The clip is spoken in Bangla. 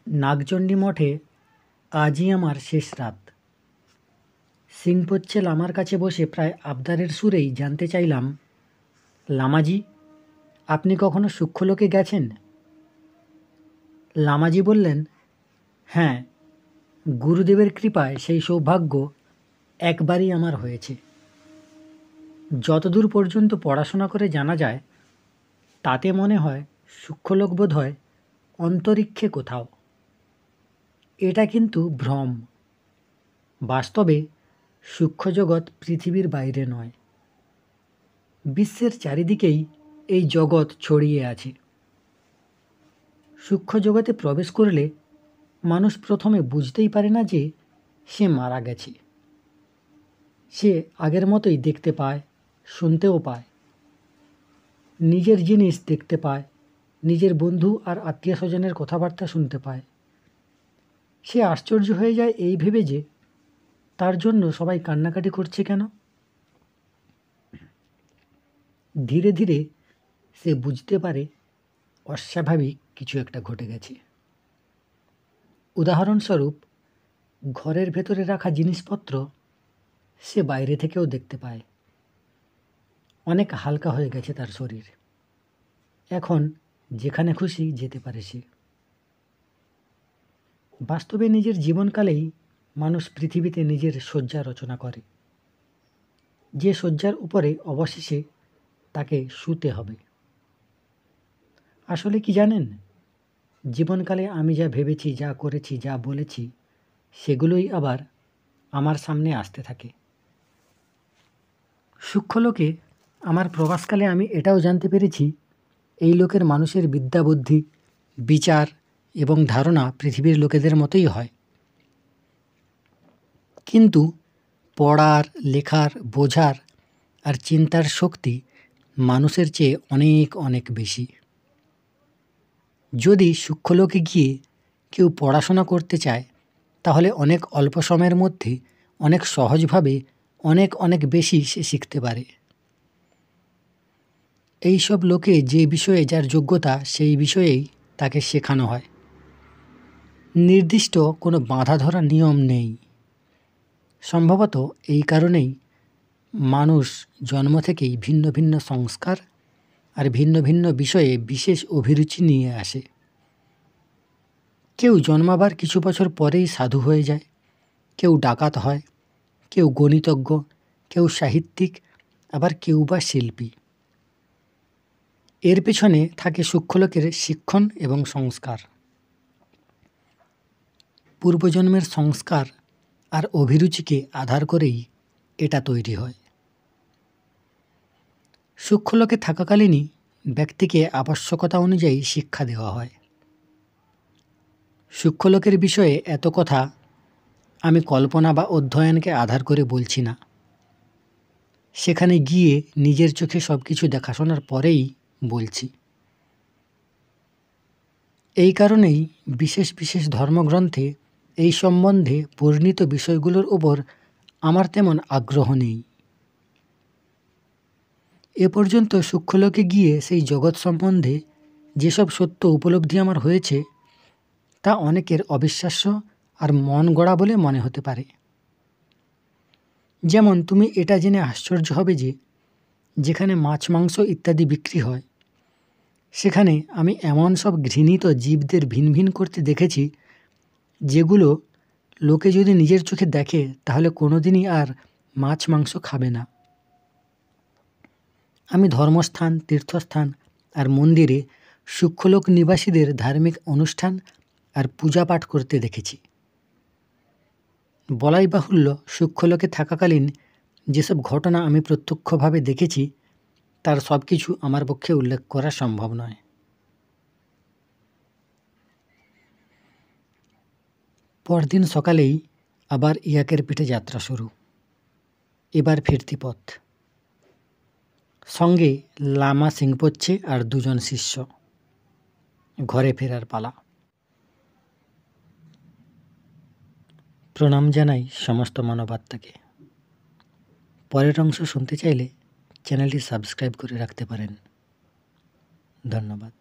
নাগচণ্ডী মঠে আজই আমার শেষ রাত। সিংপোচ্চে লামার কাছে বসে প্রায় আবদারের সুরেই জানতে চাইলাম, লামাজি, আপনি কখনো সূক্ষ্মলোকে গেছেন? লামাজি বললেন, হ্যাঁ, গুরুদেবের কৃপায় সেই সৌভাগ্য একবারই আমার হয়েছে। যতদূর পর্যন্ত পড়াশোনা করে জানা যায়, তাতে মনে হয় সূক্ষ্মলোক বোধ হয় অন্তরিক্ষে কোথাও। এটা কিন্তু ভ্রম। বাস্তবে সূক্ষ্মজগৎ পৃথিবীর বাইরে নয়, বিশ্বের চারিদিকেই এই জগৎ ছড়িয়ে আছে। সূক্ষ্মজগতে প্রবেশ করলে মানুষ প্রথমে বুঝতেই পারে না যে সে মারা গেছে। সে আগের মতোই দেখতে পায়, শুনতেও পায়, নিজের জিনিস দেখতে পায়, নিজের বন্ধু আর আত্মীয় স্বজনের কথাবার্তা শুনতে পায়। সে আশ্চর্য হয়ে যায় এই ভেবে যে তার জন্য সবাই কান্নাকাটি করছে কেন। ধীরে ধীরে সে বুঝতে পারে অস্বাভাবিক কিছু একটা ঘটে গেছে। উদাহরণস্বরূপ, ঘরের ভেতরে রাখা জিনিসপত্র সে বাইরে থেকেও দেখতে পায়। অনেক হালকা হয়ে গেছে তার শরীর। এখন যেখানে খুশি যেতে পারে সে। বাস্তবে নিজের জীবনকালেই মানুষ পৃথিবীতে নিজের শয্যা রচনা করে, যে শয্যার উপরে অবশেষে তাকে শুতে হবে। আসলে কি জানেন, জীবনকালে আমি যা ভেবেছি, যা করেছি, যা বলেছি, সেগুলোই আবার আমার সামনে আসতে থাকে। সূক্ষ্মলোকে আমার প্রবাসকালে আমি এটাও জানতে পেরেছি, এই লোকের মানুষের বিদ্যা বুদ্ধি, বিচার এবং ধারণা পৃথিবীর লোকেদের মতোই হয়। কিন্তু পড়ার, লেখার, বোঝার আর চিন্তার শক্তি মানুষের চেয়ে অনেক অনেক বেশি। যদি সূক্ষ্মলোকে গিয়ে কেউ পড়াশোনা করতে চায়, তাহলে অনেক অল্প সময়ের মধ্যে অনেক সহজভাবে অনেক অনেক বেশি সে শিখতে পারে। এইসব লোকে যে বিষয়ে যার যোগ্যতা, সেই বিষয়েই তাকে শেখানো হয়। নির্দিষ্ট কোনো বাঁধা ধরা নিয়ম নেই। সম্ভবত এই কারণেই মানুষ জন্ম থেকেই ভিন্ন ভিন্ন সংস্কার আর ভিন্ন ভিন্ন বিষয়ে বিশেষ অভিরুচি নিয়ে আসে। কেউ জন্মাবার কিছু বছর পরেই সাধু হয়ে যায়, কেউ ডাকাত হয়, কেউ গণিতজ্ঞ, কেউ সাহিত্যিক, আবার কেউ বা শিল্পী। এর পেছনে থাকে সূক্ষ্মলোকের শিক্ষণ এবং সংস্কার। পূর্বজন্মের সংস্কার আর অভিরুচিকে আধার করেই এটা তৈরি হয়। সূক্ষ্মলোকে থাকাকালীনই ব্যক্তিকে আবশ্যকতা অনুযায়ী শিক্ষা দেওয়া হয়। সূক্ষ্মলোকের বিষয়ে এত কথা আমি কল্পনা বা অধ্যয়নকে আধার করে বলছি না। সেখানে গিয়ে নিজের চোখে সব কিছু দেখাশোনার পরেই বলছি। এই কারণেই বিশেষ বিশেষ ধর্মগ্রন্থে এই সম্বন্ধে বর্ণিত বিষয়গুলোর উপর আমার তেমন আগ্রহ নেই। এ পর্যন্ত সূক্ষ্মলোকে গিয়ে সেই জগৎ সম্বন্ধে যেসব সত্য উপলব্ধি আমার হয়েছে, তা অনেকের অবিশ্বাস্য আর মন গড়া বলে মনে হতে পারে। যেমন তুমি এটা জেনে আশ্চর্য হবে যে যেখানে মাছ, মাংস ইত্যাদি বিক্রি হয়, সেখানে আমি এমন সব ঘৃণিত জীবদের ভিন ভিন করতে দেখেছি, যেগুলো লোকে যদি নিজের চোখে দেখে তাহলে কোনোদিনই আর মাছ মাংস খাবে না। আমি ধর্মস্থান, তীর্থস্থান আর মন্দিরে সূক্ষ্মলোক নিবাসীদের ধার্মিক অনুষ্ঠান আর পূজা পাঠ করতে দেখেছি। বলাই বাহুল্য, সূক্ষ্মলোকে থাকাকালীন যেসব ঘটনা আমি প্রত্যক্ষভাবে দেখেছি, তার সব কিছু আমার পক্ষে উল্লেখ করা সম্ভব নয়। পরদিন সকালেই আবার ইয়াকের পিঠে যাত্রা শুরু। এবার ফিরতি পথ। সঙ্গে লামা সিংপোচ্চে আর 2 জন শিষ্য। ঘরে ফেরার পালা। প্রণাম জানাই সমস্ত মানবাত্মাকে। পরের অংশ শুনতে চাইলে চ্যানেলটি সাবস্ক্রাইব করে রাখতে পারেন। ধন্যবাদ।